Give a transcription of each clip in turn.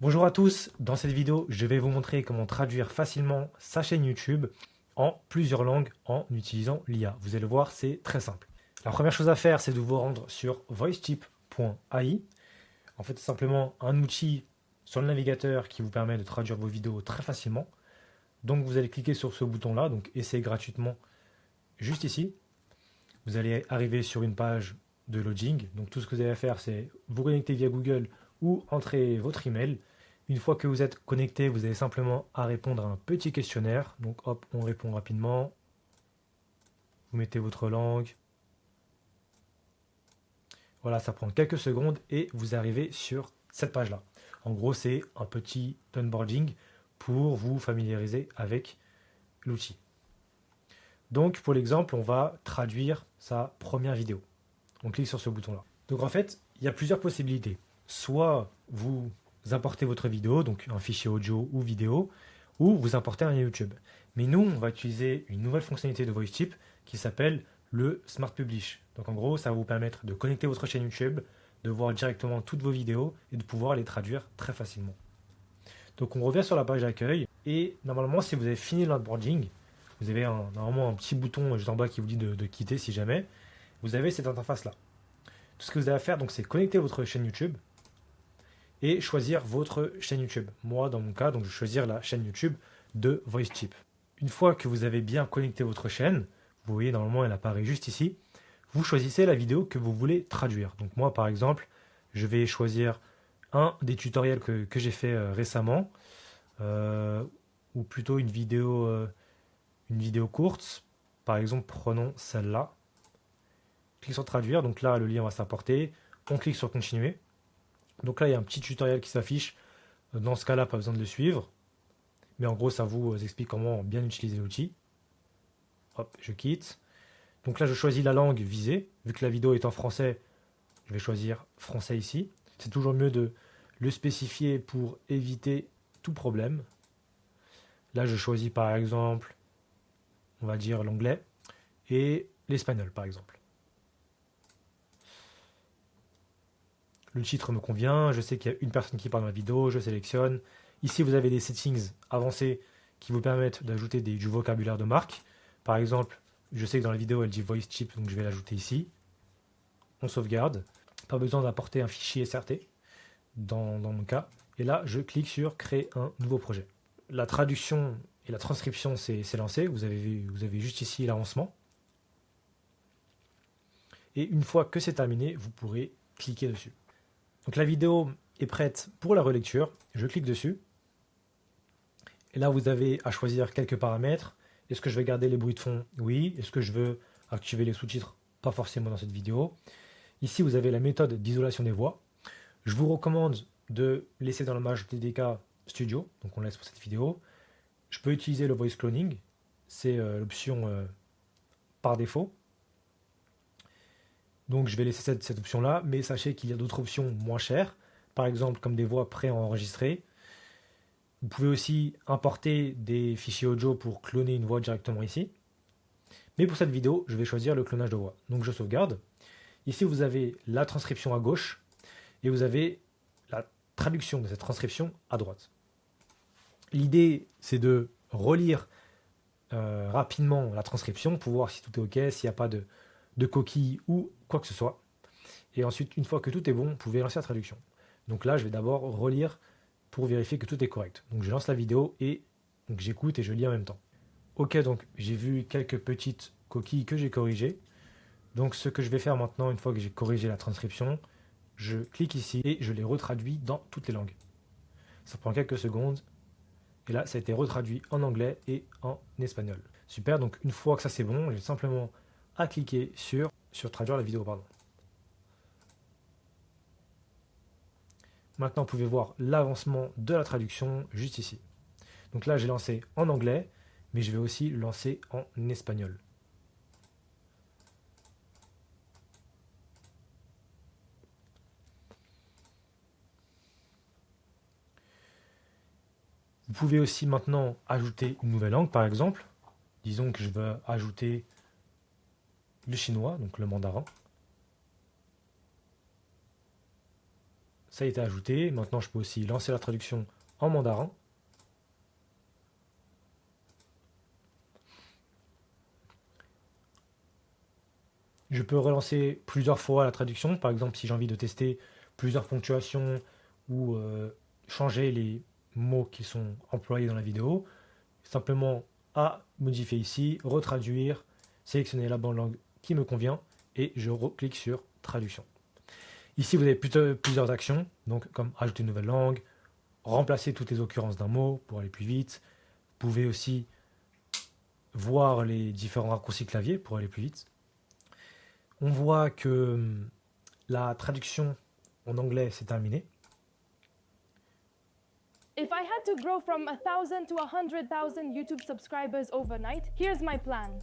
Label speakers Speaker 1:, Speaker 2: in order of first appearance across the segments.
Speaker 1: Bonjour à tous, dans cette vidéo, je vais vous montrer comment traduire facilement sa chaîne YouTube en plusieurs langues en utilisant l'IA. Vous allez voir, c'est très simple. La première chose à faire, c'est de vous rendre sur voicetip.ai. En fait, c'est simplement un outil sur le navigateur qui vous permet de traduire vos vidéos très facilement. Donc, vous allez cliquer sur ce bouton-là, donc essayez gratuitement juste ici. Vous allez arriver sur une page de login. Donc, tout ce que vous allez faire, c'est vous connecter via Google ou entrer votre email. Une fois que vous êtes connecté, vous avez simplement à répondre à un petit questionnaire. Donc hop, on répond rapidement. Vous mettez votre langue. Voilà, ça prend quelques secondes et vous arrivez sur cette page-là. En gros, c'est un petit onboarding pour vous familiariser avec l'outil. Donc pour l'exemple, on va traduire sa première vidéo. On clique sur ce bouton-là. Donc en fait, il y a plusieurs possibilités. Soit vous importez votre vidéo, donc un fichier audio ou vidéo, ou vous importez un YouTube. Mais nous, on va utiliser une nouvelle fonctionnalité de VoiceTip qui s'appelle le Smart Publish. Donc en gros, ça va vous permettre de connecter votre chaîne YouTube, de voir directement toutes vos vidéos et de pouvoir les traduire très facilement. Donc on revient sur la page d'accueil et normalement, si vous avez fini l'onboarding, vous avez normalement un petit bouton juste en bas qui vous dit de quitter si jamais. Vous avez cette interface-là. Tout ce que vous avez à faire, donc, c'est connecter votre chaîne YouTube et choisir votre chaîne YouTube. Moi, dans mon cas, donc, je vais choisir la chaîne YouTube de VoiceTip. Une fois que vous avez bien connecté votre chaîne, vous voyez, normalement, elle apparaît juste ici. Vous choisissez la vidéo que vous voulez traduire. Donc moi, par exemple, je vais choisir un des tutoriels que j'ai fait récemment, ou plutôt une vidéo courte. Par exemple, prenons celle-là. Clique sur traduire, donc là le lien va s'apporter, on clique sur continuer. Donc là il y a un petit tutoriel qui s'affiche, dans ce cas-là pas besoin de le suivre, mais en gros ça vous explique comment bien utiliser l'outil. Hop, je quitte. Donc là je choisis la langue visée, vu que la vidéo est en français, je vais choisir français ici. C'est toujours mieux de le spécifier pour éviter tout problème. Là je choisis par exemple, on va dire l'anglais et l'espagnol par exemple. Le titre me convient, je sais qu'il y a une personne qui parle dans la vidéo, je sélectionne. Ici, vous avez des settings avancés qui vous permettent d'ajouter du vocabulaire de marque. Par exemple, je sais que dans la vidéo, elle dit voice chip, donc je vais l'ajouter ici. On sauvegarde. Pas besoin d'importer un fichier SRT dans mon cas. Et là, je clique sur créer un nouveau projet. La traduction et la transcription, c'est lancé. Vous avez juste ici l'avancement. Et une fois que c'est terminé, vous pourrez cliquer dessus. Donc la vidéo est prête pour la relecture. Je clique dessus. Et là, vous avez à choisir quelques paramètres. Est-ce que je vais garder les bruits de fond? Oui. Est-ce que je veux activer les sous-titres? Pas forcément dans cette vidéo. Ici, vous avez la méthode d'isolation des voix. Je vous recommande de laisser dans l'image TDK Studio. Donc on laisse pour cette vidéo. Je peux utiliser le voice cloning. C'est l'option par défaut. Donc je vais laisser cette option-là, mais sachez qu'il y a d'autres options moins chères, par exemple comme des voix préenregistrées. Vous pouvez aussi importer des fichiers audio pour cloner une voix directement ici. Mais pour cette vidéo, je vais choisir le clonage de voix. Donc je sauvegarde. Ici, vous avez la transcription à gauche et vous avez la traduction de cette transcription à droite. L'idée, c'est de relire rapidement la transcription pour voir si tout est OK, s'il n'y a pas de coquilles ou quoi que ce soit. Et ensuite, une fois que tout est bon, vous pouvez lancer la traduction. Donc là, je vais d'abord relire pour vérifier que tout est correct. Donc je lance la vidéo et donc j'écoute et je lis en même temps. Ok, donc j'ai vu quelques petites coquilles que j'ai corrigées. Donc ce que je vais faire maintenant, une fois que j'ai corrigé la transcription, je clique ici et je les retraduis dans toutes les langues. Ça prend quelques secondes. Et là, ça a été retraduit en anglais et en espagnol. Super, donc une fois que ça c'est bon, j'ai simplement à cliquer sur traduire la vidéo, pardon. Maintenant, vous pouvez voir l'avancement de la traduction juste ici. Donc là, j'ai lancé en anglais, mais je vais aussi le lancer en espagnol. Vous pouvez aussi maintenant ajouter une nouvelle langue, par exemple. Disons que je veux ajouter le chinois, donc le mandarin. ça a été ajouté. Maintenant, je peux aussi lancer la traduction en mandarin. Je peux relancer plusieurs fois la traduction. Par exemple, si j'ai envie de tester plusieurs ponctuations ou changer les mots qui sont employés dans la vidéo, simplement à modifier ici, retraduire, sélectionner la bonne langue qui me convient et je reclique sur traduction. Ici, vous avez plusieurs actions, donc comme ajouter une nouvelle langue, remplacer toutes les occurrences d'un mot pour aller plus vite. Vous pouvez aussi voir les différents raccourcis clavier pour aller plus vite. On voit que la traduction en anglais c'est terminé.
Speaker 2: If I had to grow from 1,000 to 100,000 YouTube subscribers overnight, here's my plan.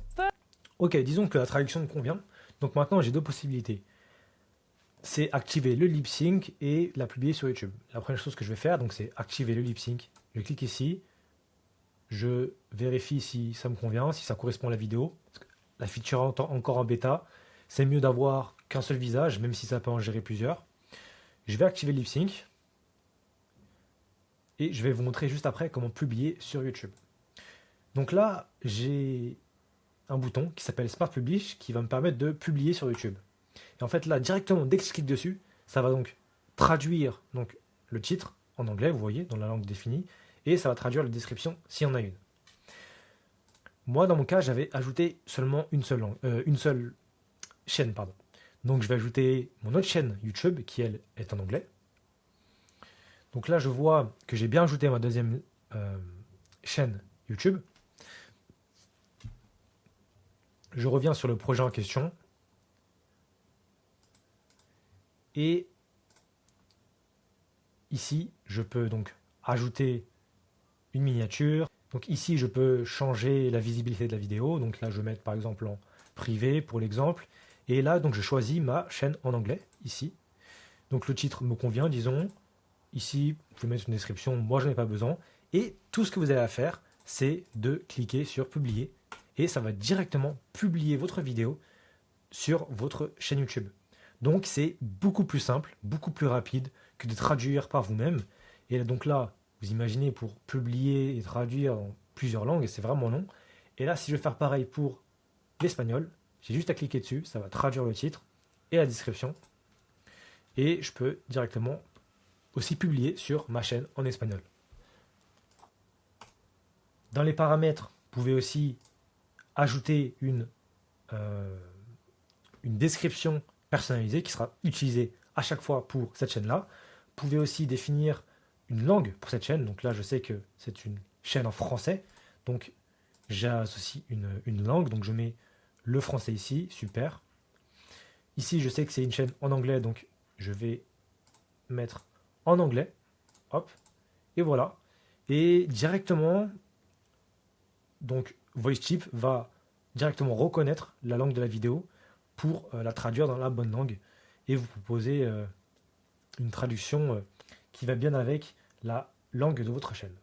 Speaker 1: Ok, disons que la traduction me convient. Donc maintenant j'ai deux possibilités. C'est activer le lip sync et la publier sur YouTube. La première chose que je vais faire, donc, c'est activer le lip sync. Je clique ici, je vérifie si ça me convient, si ça correspond à la vidéo. La feature est encore en bêta. C'est mieux d'avoir qu'un seul visage, même si ça peut en gérer plusieurs. Je vais activer le lip sync. Et je vais vous montrer juste après comment publier sur YouTube. Donc là, j'ai un bouton qui s'appelle Smart Publish qui va me permettre de publier sur YouTube. Et en fait là, directement, dès que je clique dessus, ça va donc traduire donc, le titre en anglais, vous voyez, dans la langue définie, et ça va traduire la description s'il y en a une. Moi, dans mon cas, j'avais ajouté seulement une seule chaîne, pardon. Donc je vais ajouter mon autre chaîne YouTube qui, elle, est en anglais. Donc là, je vois que j'ai bien ajouté ma deuxième chaîne YouTube. Je reviens sur le projet en question. Et ici, je peux donc ajouter une miniature. Donc ici, je peux changer la visibilité de la vidéo. Donc là, je vais mettre par exemple en privé pour l'exemple. Et là, donc je choisis ma chaîne en anglais, ici. Donc le titre me convient, disons. Ici, vous pouvez mettre une description, moi je n'en ai pas besoin. Et tout ce que vous avez à faire, c'est de cliquer sur publier. Et ça va directement publier votre vidéo sur votre chaîne YouTube. Donc c'est beaucoup plus simple, beaucoup plus rapide que de traduire par vous-même. Et donc là, vous imaginez pour publier et traduire en plusieurs langues, c'est vraiment long. Et là, si je veux faire pareil pour l'espagnol, j'ai juste à cliquer dessus, ça va traduire le titre et la description. Et je peux directement aussi publier sur ma chaîne en espagnol. Dans les paramètres, vous pouvez aussi ajouter une description personnalisée qui sera utilisée à chaque fois pour cette chaîne-là. Vous pouvez aussi définir une langue pour cette chaîne. Donc là, je sais que c'est une chaîne en français. Donc j'associe une langue. Donc je mets le français ici. Super. Ici, je sais que c'est une chaîne en anglais. Donc je vais mettre en anglais. Hop. Et voilà. Et directement, donc VoiceTip va directement reconnaître la langue de la vidéo pour la traduire dans la bonne langue et vous proposer une traduction qui va bien avec la langue de votre chaîne.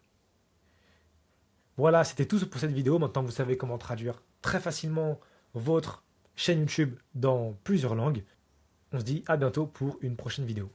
Speaker 1: Voilà, c'était tout pour cette vidéo. Maintenant, vous savez comment traduire très facilement votre chaîne YouTube dans plusieurs langues. On se dit à bientôt pour une prochaine vidéo.